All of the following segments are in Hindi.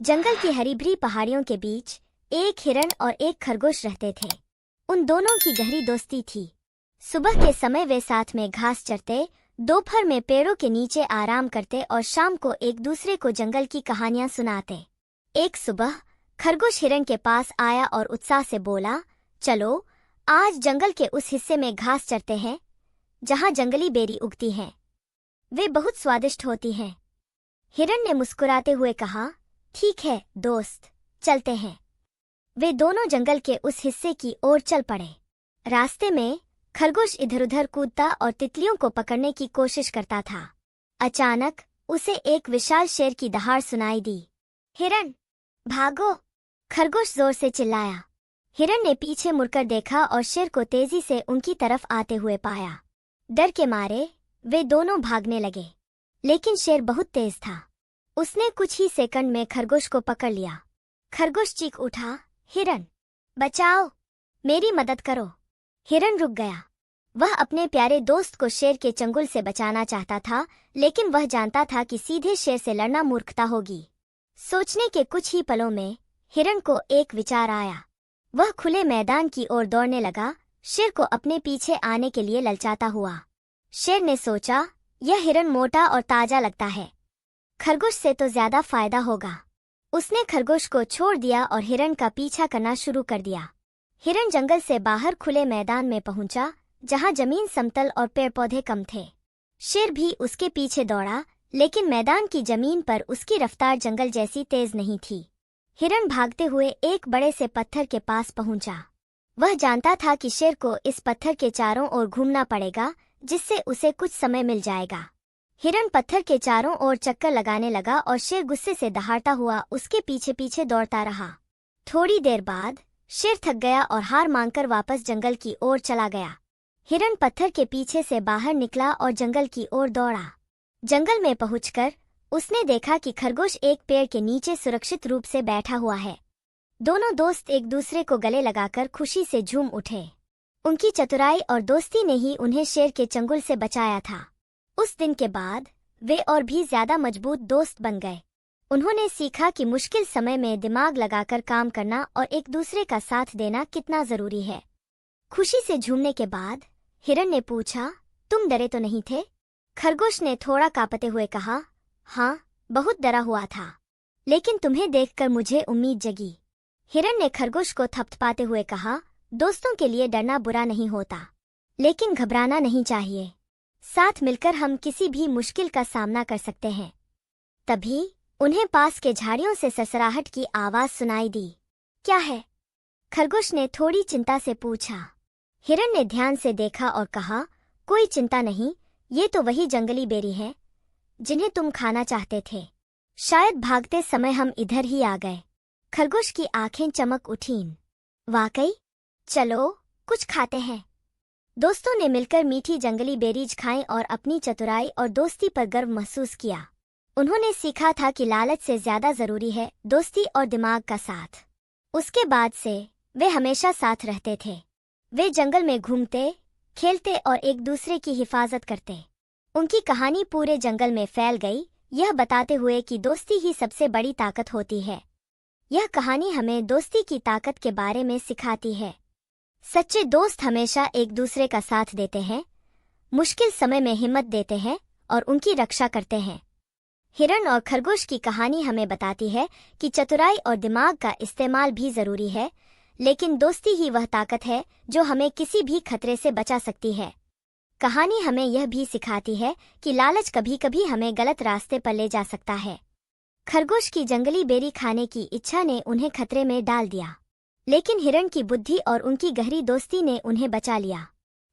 जंगल की हरी भरी पहाड़ियों के बीच एक हिरण और एक खरगोश रहते थे। उन दोनों की गहरी दोस्ती थी। सुबह के समय वे साथ में घास चरते, दोपहर में पेड़ों के नीचे आराम करते और शाम को एक दूसरे को जंगल की कहानियां सुनाते। एक सुबह खरगोश हिरण के पास आया और उत्साह से बोला, चलो आज जंगल के उस हिस्से में घास चरते हैं जहां जंगली बेरी उगती हैं। वे बहुत स्वादिष्ट होती हैं। हिरण ने मुस्कुराते हुए कहा, ठीक है दोस्त, चलते हैं। वे दोनों जंगल के उस हिस्से की ओर चल पड़े। रास्ते में खरगोश इधर-उधर कूदता और तितलियों को पकड़ने की कोशिश करता था। अचानक उसे एक विशाल शेर की दहाड़ सुनाई दी। हिरण, भागो! खरगोश जोर से चिल्लाया। हिरण ने पीछे मुड़कर देखा और शेर को तेजी से उनकी तरफ आते हुए पाया। डर के मारे वे दोनों भागने लगे, लेकिन शेर बहुत तेज था। उसने कुछ ही सेकंड में खरगोश को पकड़ लिया। खरगोश चीख उठा, हिरण, बचाओ, मेरी मदद करो। हिरण रुक गया। वह अपने प्यारे दोस्त को शेर के चंगुल से बचाना चाहता था, लेकिन वह जानता था कि सीधे शेर से लड़ना मूर्खता होगी। सोचने के कुछ ही पलों में हिरण को एक विचार आया। वह खुले मैदान की ओर दौड़ने लगा, शेर को अपने पीछे आने के लिए ललचाता हुआ। शेर ने सोचा, यह हिरण मोटा और ताजा लगता है, खरगोश से तो ज्यादा फायदा होगा। उसने खरगोश को छोड़ दिया और हिरण का पीछा करना शुरू कर दिया। हिरण जंगल से बाहर खुले मैदान में पहुंचा, जहां जमीन समतल और पेड़ पौधे कम थे। शेर भी उसके पीछे दौड़ा, लेकिन मैदान की जमीन पर उसकी रफ्तार जंगल जैसी तेज नहीं थी। हिरण भागते हुए एक बड़े से पत्थर के पास पहुंचा। वह जानता था कि शेर को इस पत्थर के चारों ओर घूमना पड़ेगा, जिससे उसे कुछ समय मिल जाएगा। हिरण पत्थर के चारों ओर चक्कर लगाने लगा और शेर गुस्से से दहाड़ता हुआ उसके पीछे पीछे दौड़ता रहा। थोड़ी देर बाद शेर थक गया और हार मानकर वापस जंगल की ओर चला गया। हिरण पत्थर के पीछे से बाहर निकला और जंगल की ओर दौड़ा। जंगल में पहुंचकर उसने देखा कि खरगोश एक पेड़ के नीचे सुरक्षित रूप से बैठा हुआ है। दोनों दोस्त एक दूसरे को गले लगाकर खुशी से झूम उठे। उनकी चतुराई और दोस्ती ने ही उन्हें शेर के चंगुल से बचाया था। उस दिन के बाद वे और भी ज्यादा मजबूत दोस्त बन गए। उन्होंने सीखा कि मुश्किल समय में दिमाग लगाकर काम करना और एक दूसरे का साथ देना कितना जरूरी है। खुशी से झूमने के बाद हिरण ने पूछा, तुम डरे तो नहीं थे? खरगोश ने थोड़ा कांपते हुए कहा, हाँ, बहुत डरा हुआ था, लेकिन तुम्हें देखकर मुझे उम्मीद जगी। हिरण ने खरगोश को थपथपाते हुए कहा, दोस्तों के लिए डरना बुरा नहीं होता, लेकिन घबराना नहीं चाहिए। साथ मिलकर हम किसी भी मुश्किल का सामना कर सकते हैं। तभी उन्हें पास के झाड़ियों से सरसराहट की आवाज सुनाई दी। क्या है? खरगोश ने थोड़ी चिंता से पूछा। हिरण ने ध्यान से देखा और कहा, कोई चिंता नहीं, ये तो वही जंगली बेरी हैं जिन्हें तुम खाना चाहते थे। शायद भागते समय हम इधर ही आ गए। खरगोश की आंखें चमक उठीं। वाकई? चलो कुछ खाते हैं। दोस्तों ने मिलकर मीठी जंगली बेरीज खाईं और अपनी चतुराई और दोस्ती पर गर्व महसूस किया। उन्होंने सीखा था कि लालच से ज्यादा जरूरी है दोस्ती और दिमाग का साथ। उसके बाद से वे हमेशा साथ रहते थे। वे जंगल में घूमते, खेलते और एक दूसरे की हिफाजत करते। उनकी कहानी पूरे जंगल में फैल गई, यह बताते हुए कि दोस्ती ही सबसे बड़ी ताकत होती है। यह कहानी हमें दोस्ती की ताकत के बारे में सिखाती है। सच्चे दोस्त हमेशा एक दूसरे का साथ देते हैं, मुश्किल समय में हिम्मत देते हैं और उनकी रक्षा करते हैं। हिरण और खरगोश की कहानी हमें बताती है कि चतुराई और दिमाग का इस्तेमाल भी जरूरी है, लेकिन दोस्ती ही वह ताकत है जो हमें किसी भी खतरे से बचा सकती है। कहानी हमें यह भी सिखाती है कि लालच कभी-कभी हमें गलत रास्ते पर ले जा सकता है। खरगोश की जंगली बेरी खाने की इच्छा ने उन्हें खतरे में डाल दिया, लेकिन हिरण की बुद्धि और उनकी गहरी दोस्ती ने उन्हें बचा लिया।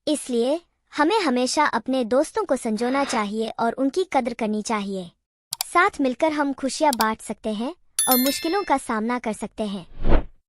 इसलिए हमें हमेशा अपने दोस्तों को संजोना चाहिए और उनकी कद्र करनी चाहिए। साथ मिलकर हम खुशियां बांट सकते हैं और मुश्किलों का सामना कर सकते हैं।